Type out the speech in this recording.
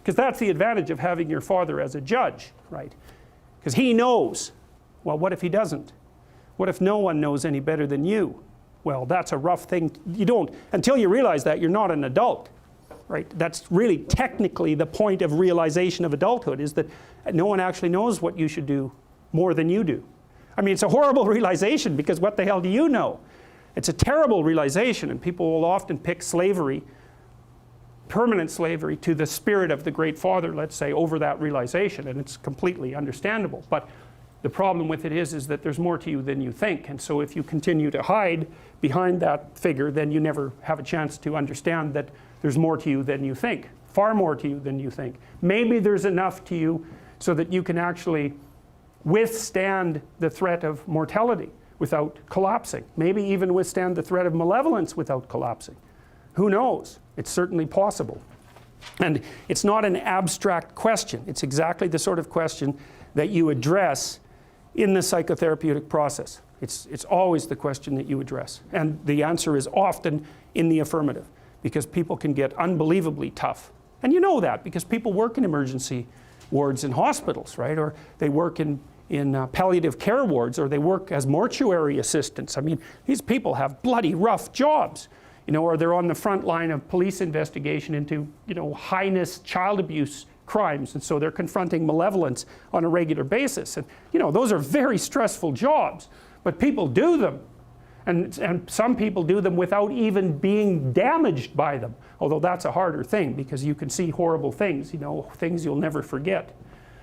Because that's the advantage of having your father as a judge, right? Because he knows. Well, what if he doesn't? What if no one knows any better than you? Well, that's a rough thing. You don't, until you realize that, you're not an adult, right? That's really technically the point of realization of adulthood, is that no one actually knows what you should do more than you do. I mean, it's a horrible realization, because what the hell do you know? It's a terrible realization, and people will often pick slavery, permanent slavery, to the spirit of the great father, let's say, over that realization, and it's completely understandable. But the problem with it is that there's more to you than you think, and so if you continue to hide behind that figure, then you never have a chance to understand that there's more to you than you think, far more to you than you think. Maybe there's enough to you so that you can actually withstand the threat of mortality without collapsing. Maybe even withstand the threat of malevolence without collapsing. Who knows? It's certainly possible. And it's not an abstract question. It's exactly the sort of question that you address in the psychotherapeutic process. It's always the question that you address. And the answer is often in the affirmative, because people can get unbelievably tough. And you know that because people work in emergency wards in hospitals, right? Or they work in palliative care wards, or they work as mortuary assistants. I mean, these people have bloody rough jobs, you know, or they're on the front line of police investigation into, you know, heinous child abuse crimes, and so they're confronting malevolence on a regular basis. And, you know, those are very stressful jobs, but people do them. And some people do them without even being damaged by them, although that's a harder thing, because you can see horrible things, you know, things you'll never forget.